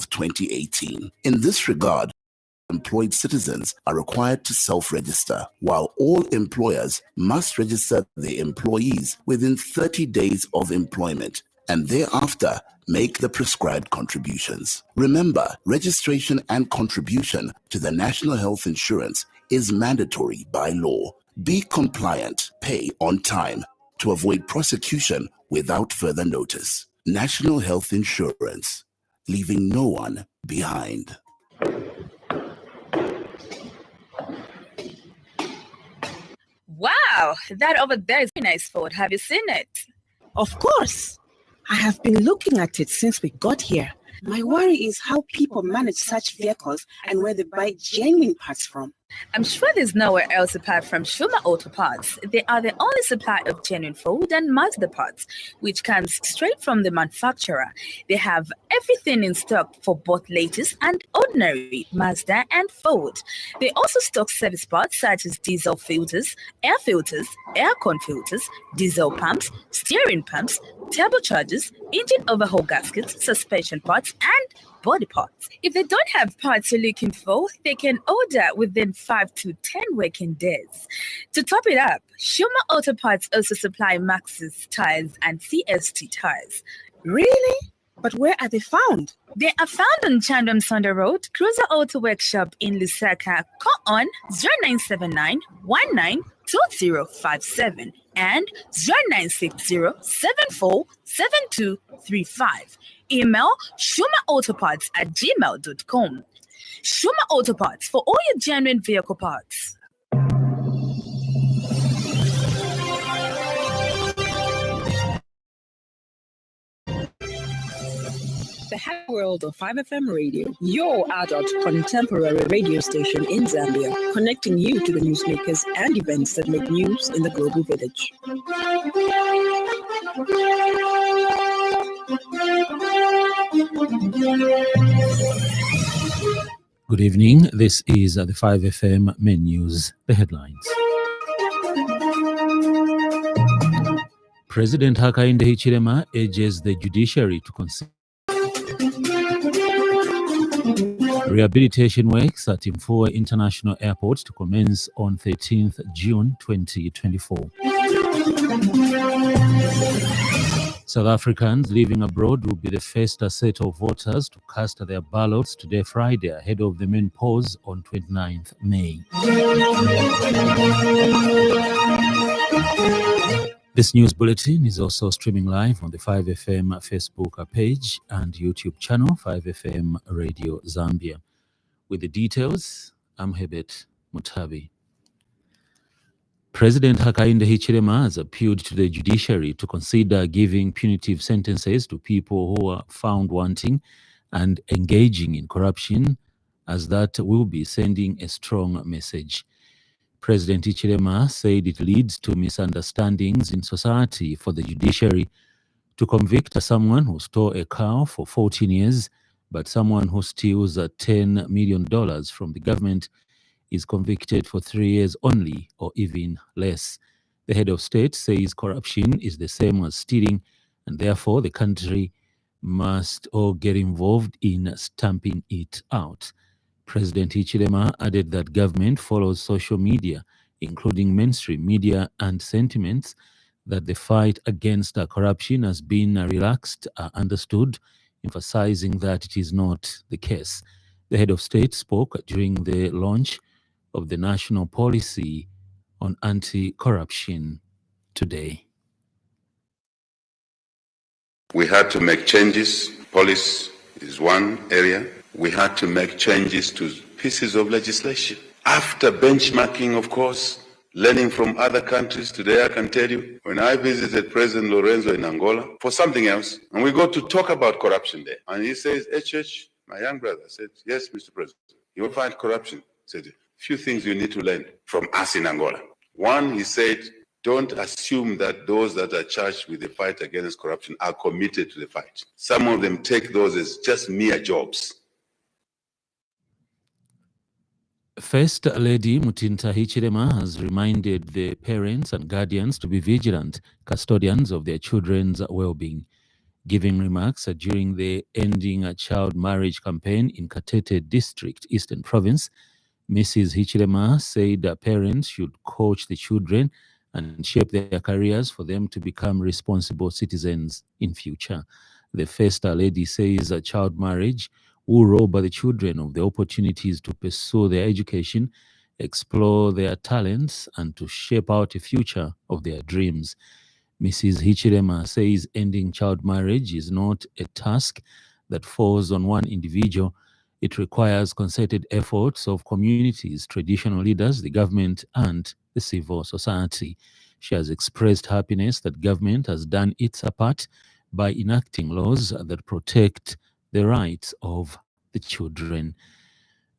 of 2018. In this regard, employed citizens are required to self-register, while all employers must register their employees within 30 days of employment and thereafter make the prescribed contributions. Remember, registration and contribution to the National Health Insurance is mandatory by law. Be compliant, pay on time to avoid prosecution without further notice. National Health Insurance, leaving no one behind. Wow, that over there is a nice Ford. Have you seen it? Of course. I have been looking at it since we got here. My worry is how people manage such vehicles and where they buy genuine parts from. I'm sure there's nowhere else apart from Schumer Auto Parts. They are the only supplier of genuine Ford and Mazda parts, which comes straight from the manufacturer. They have everything in stock for both latest and ordinary Mazda and Ford. They also stock service parts such as diesel filters, air con filters, diesel pumps, steering pumps, turbochargers, engine overhaul gaskets, suspension parts, and body parts. If they don't have parts you're looking for, they can order within 5 to 10 working days. To top it up, Schumer Auto Parts also supply Maxxis tires and CST tires. Really? But where are they found? They are found on Chandram Sonda Road, Cruiser Auto Workshop in Lusaka. Call on 0979 192057 and 0960 747235. Email schumerautoparts@gmail.com. Schumer Auto Parts for all your genuine vehicle parts. The Happy World of 5FM Radio, your adult contemporary radio station in Zambia, connecting you to the newsmakers and events that make news in the global village. Good evening. This is the 5FM main news. The headlines. President Hakainde Hichilema urges the judiciary to consider rehabilitation works at Mfua International Airport to commence on 13th June 2024. South Africans living abroad will be the first set of voters to cast their ballots today, Friday, ahead of the main polls on 29th May. This news bulletin is also streaming live on the 5FM Facebook page and YouTube channel, 5FM Radio Zambia. With the details, I'm Hebet Mutabi. President Hakainde Hichilema has appealed to the judiciary to consider giving punitive sentences to people who are found wanting and engaging in corruption, as that will be sending a strong message. President Hichilema said it leads to misunderstandings in society for the judiciary to convict someone who stole a cow for 14 years, but someone who steals $10 million from the government is convicted for 3 years only, or even less. The head of state says corruption is the same as stealing, and therefore the country must all get involved in stamping it out. President Hichilema added that government follows social media, including mainstream media, and sentiments that the fight against corruption has been relaxed are understood, emphasizing that it is not the case. The head of state spoke during the launch of the national policy on anti-corruption today. We had to make changes. Police is one area. We had to make changes to pieces of legislation. After benchmarking, of course, learning from other countries, today I can tell you, when I visited President Lorenzo in Angola for something else, and we got to talk about corruption there, and he says, HH, my young brother, said, yes, Mr. President, you will find corruption. Said, few things you need to learn from us in Angola. One, he said, don't assume that those that are charged with the fight against corruption are committed to the fight. Some of them take those as just mere jobs. First Lady Mutinta Hichilema has reminded the parents and guardians to be vigilant custodians of their children's well-being. Giving remarks during the Ending a Child Marriage campaign in Katete District, Eastern Province, Mrs. Hichilema said that parents should coach the children and shape their careers for them to become responsible citizens in future. The First Lady says that child marriage will rob the children of the opportunities to pursue their education, explore their talents, and to shape out a future of their dreams. Mrs. Hichilema says ending child marriage is not a task that falls on one individual. It requires concerted efforts of communities, traditional leaders, the government, and the civil society. She has expressed happiness that government has done its part by enacting laws that protect the rights of the children.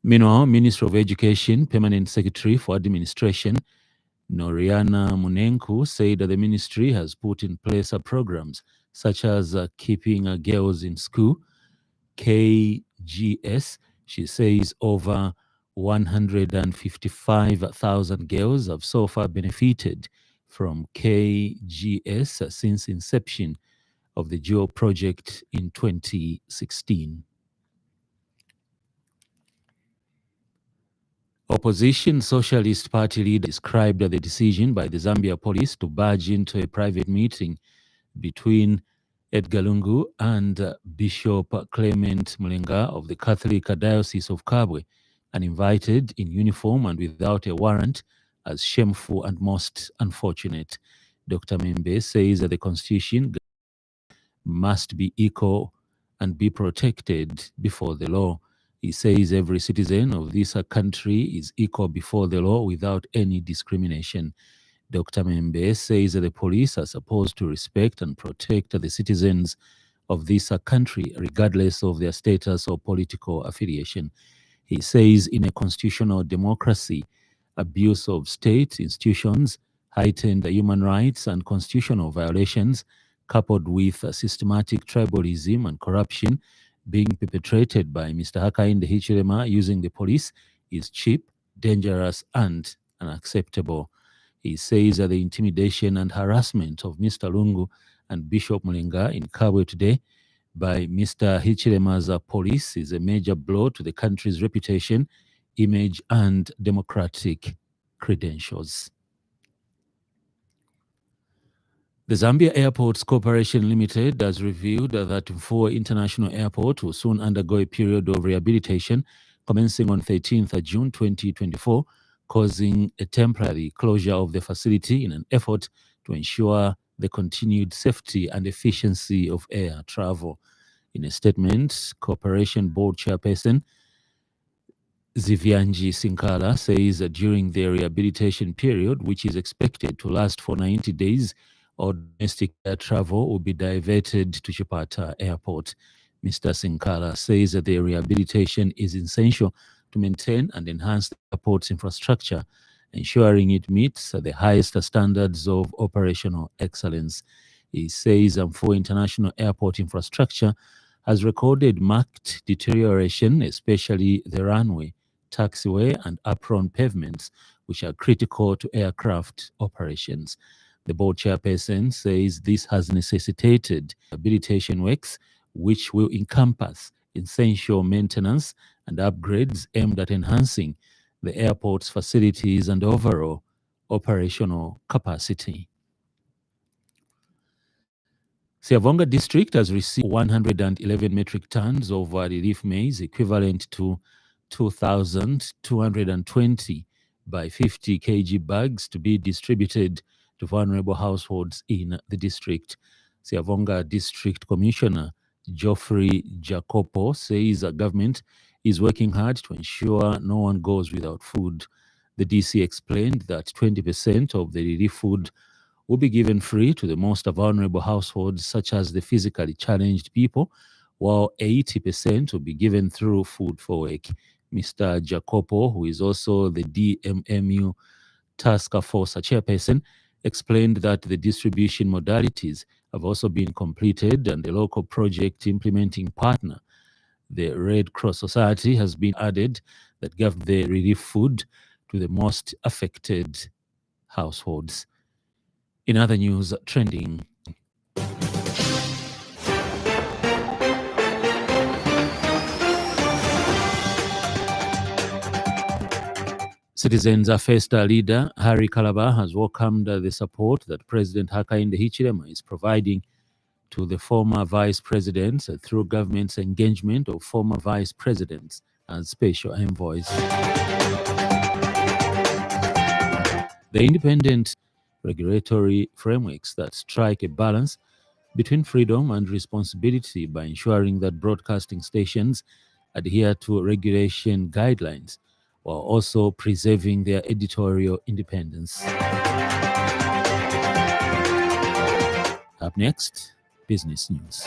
Meanwhile, Minister of Education, Permanent Secretary for Administration, Noriana Munenku, said that the ministry has put in place programs such as keeping girls in school, KGS. She says over 155,000 girls have so far benefited from KGS since inception of the GEO project in 2016. Opposition Socialist Party leader described the decision by the Zambia police to barge into a private meeting between Edgar Lungu and Bishop Clement Mulenga of the Catholic Diocese of Kabwe, uninvited, in uniform and without a warrant, as shameful and most unfortunate. Dr. Membe says that the Constitution must be equal and be protected before the law. He says every citizen of this country is equal before the law without any discrimination. Dr. Membe says that the police are supposed to respect and protect the citizens of this country, regardless of their status or political affiliation. He says in a constitutional democracy, abuse of state institutions, heightened human rights, and constitutional violations, coupled with systematic tribalism and corruption being perpetrated by Mr. Hakainde Hichilema using the police, is cheap, dangerous, and unacceptable. He says that the intimidation and harassment of Mr. Lungu and Bishop Mulenga in Kabwe today by Mr. Hichilema's police is a major blow to the country's reputation, image, and democratic credentials. The Zambia Airports Corporation Limited has revealed that Mfua International Airport will soon undergo a period of rehabilitation commencing on 13th June 2024, causing a temporary closure of the facility in an effort to ensure the continued safety and efficiency of air travel. In a statement, Corporation Board Chairperson Zivyanji Sinkala says that during the rehabilitation period, which is expected to last for 90 days, all domestic air travel will be diverted to Chipata Airport. Mr. Sinkala says that the rehabilitation is essential to maintain and enhance the airport's infrastructure, ensuring it meets the highest standards of operational excellence. He says Mfua International Airport infrastructure has recorded marked deterioration, especially the runway, taxiway, and apron pavements, which are critical to aircraft operations. The board chairperson says this has necessitated rehabilitation works, which will encompass essential maintenance and upgrades aimed at enhancing the airport's facilities and overall operational capacity. Siavonga district has received 111 metric tons of relief maize, equivalent to 2,220 by 50 kg bags, to be distributed to vulnerable households in the district. Siavonga District Commissioner Geoffrey Jacopo says the government is working hard to ensure no one goes without food. The DC explained that 20% of the relief food will be given free to the most vulnerable households, such as the physically challenged people, while 80% will be given through Food for Work. Mr. Jacopo, who is also the DMMU Task Force chairperson, explained that the distribution modalities have also been completed and the local project implementing partner, the Red Cross Society, has been added that gave the relief food to the most affected households. In other news trending, Citizens Festa leader Harry Calabar has welcomed the support that President Hakainde Hichilema is providing to the former vice presidents through government's engagement of former vice presidents as special envoys. The independent regulatory frameworks that strike a balance between freedom and responsibility by ensuring that broadcasting stations adhere to regulation guidelines while also preserving their editorial independence. Up next, business news.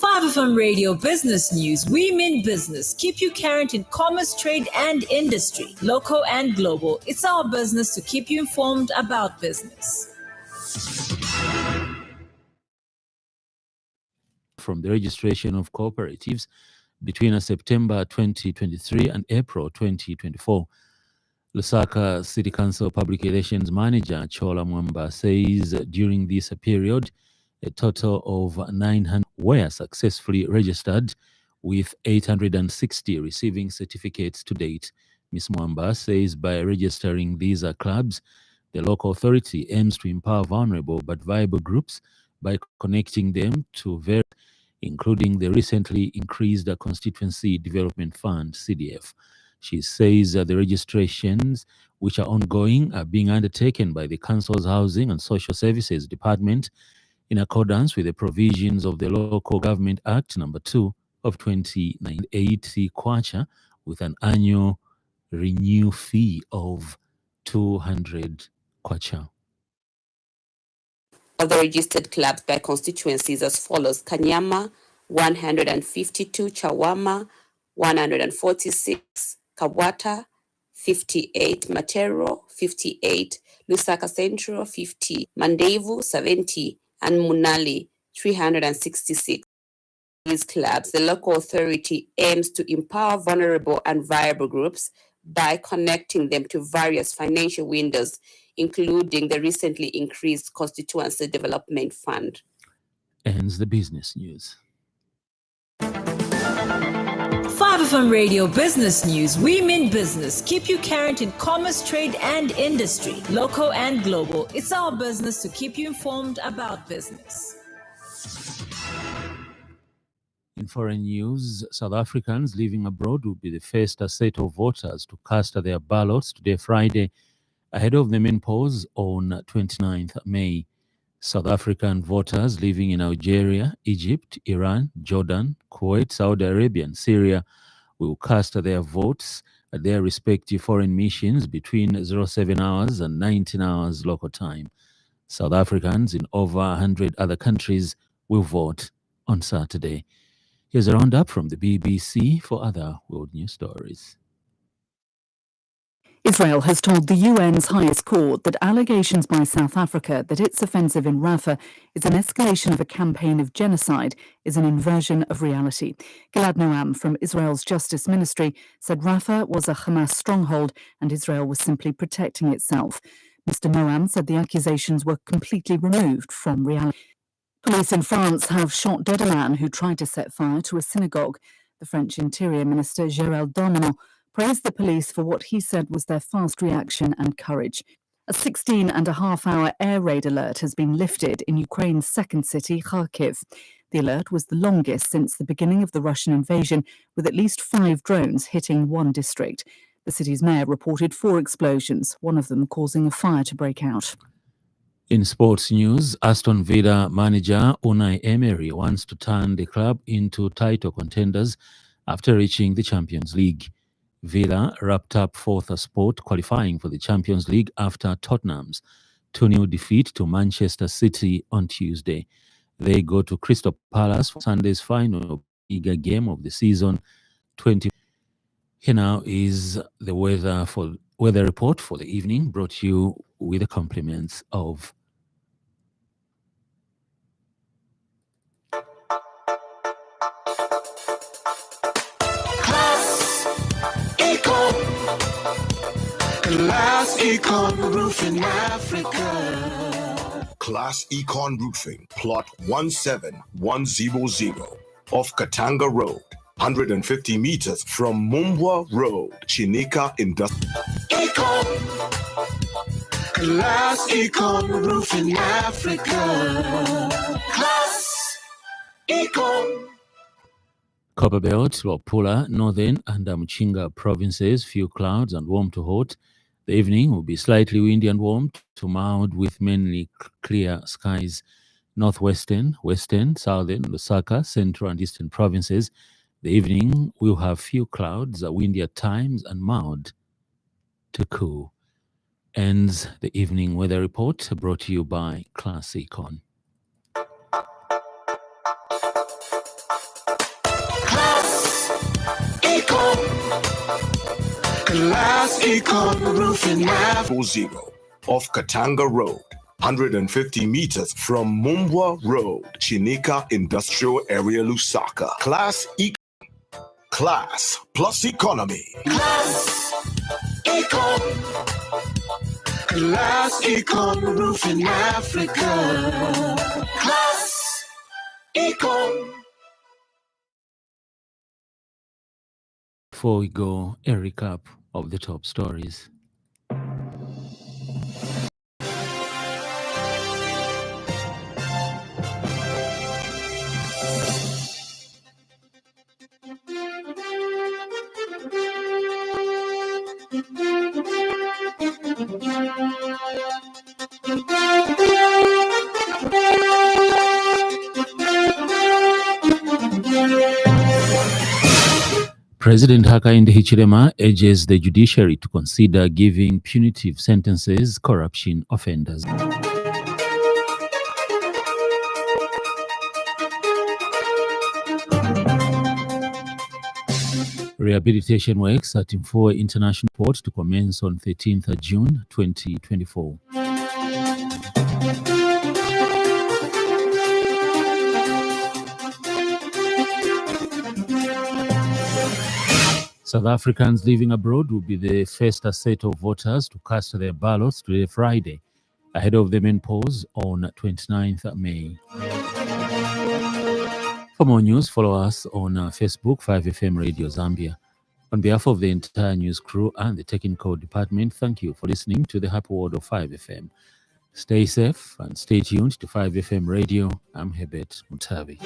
5FM Radio Business News. We mean business. Keep you current in commerce, trade, and industry, local and global. It's our business to keep you informed about business. From the registration of cooperatives between September 2023 and April 2024, Lusaka City Council Public Relations Manager Chola Mwamba says during this period, a total of 900 were successfully registered, with 860 receiving certificates to date. Ms. Mwamba says by registering these clubs, the local authority aims to empower vulnerable but viable groups by connecting them to various, including the recently increased Constituency Development Fund, CDF. She says the registrations, which are ongoing, are being undertaken by the Council's Housing and Social Services Department in accordance with the provisions of the Local Government Act No. 2 of 2098 Kwacha, with an annual renew fee of 200 Kwacha. Other registered clubs by constituencies as follows: Kanyama 152, Chawama 146, Kabwata 58, Matero 58, Lusaka Central 50, Mandevu 70, and Munali 366. These clubs, the local authority aims to empower vulnerable and viable groups by connecting them to various financial windows, including the recently increased Constituency Development Fund. Ends the business news. 5FM Radio Business News. We mean business. Keep you current in commerce, trade, and industry, local and global. It's our business to keep you informed about business. In foreign news, South Africans living abroad will be the first set of voters to cast their ballots today, Friday, ahead of the main polls on 29th May. South African voters living in Algeria, Egypt, Iran, Jordan, Kuwait, Saudi Arabia, and Syria will cast their votes at their respective foreign missions between 07 hours and 19 hours local time. South Africans in over 100 other countries will vote on Saturday. Here's a roundup from the BBC for other world news stories. Israel has told the UN's highest court that allegations by South Africa that its offensive in Rafah is an escalation of a campaign of genocide is an inversion of reality. Gilad Noam from Israel's Justice Ministry said Rafah was a Hamas stronghold and Israel was simply protecting itself. Mr. Noam said the accusations were completely removed from reality. Police in France have shot dead a man who tried to set fire to a synagogue. The French Interior Minister Gérald Darmanin praised the police for what he said was their fast reaction and courage. A 16-and-a-half-hour air raid alert has been lifted in Ukraine's second city, Kharkiv. The alert was the longest since the beginning of the Russian invasion, with at least 5 drones hitting one district. The city's mayor reported 4 explosions, one of them causing a fire to break out. In sports news, Aston Villa manager Unai Emery wants to turn the club into title contenders after reaching the Champions League. Villa wrapped up 4th spot, qualifying for the Champions League after Tottenham's 2-0 defeat to Manchester City on Tuesday. They go to Crystal Palace for Sunday's final bigger game of the season. Here now is the weather report for the evening, brought to you with the compliments of Class Econ Roofing Africa. Class Econ Roofing, plot 17100 off Katanga Road, 150 meters from Mumbwa Road, Chinika Industrial. Class Econ Roofing Africa. Class Econ. Copperbelt, Wapula, Northern and Mchinga provinces, few clouds and warm to hot. The evening will be slightly windy and warm to mild with mainly clear skies. Northwestern, Western, Southern, Lusaka, Central and Eastern provinces. The evening will have few clouds, windy at times and mild to cool. Ends the evening weather report brought to you by Class Econ. Class Econ Roofing Africa. 0 off Katanga Road, 150 meters from Mumbwa Road, Chinika Industrial Area, Lusaka. Class Econ. Class plus economy. Class Econ. Class Econ Roofing Africa. Class Econ. Before we go, a recap of the top stories. President Hakainde Hichilema urges the judiciary to consider giving punitive sentences corruption offenders. Rehabilitation works at Mfoe International Port to commence on 13th June 2024. South Africans living abroad will be the first set of voters to cast their ballots today, Friday, ahead of the main polls on 29th May. For more news, follow us on Facebook, 5FM Radio Zambia. On behalf of the entire news crew and the technical department, thank you for listening to the Happy World of 5FM. Stay safe and stay tuned to 5FM Radio. I'm Herbert Mutavi.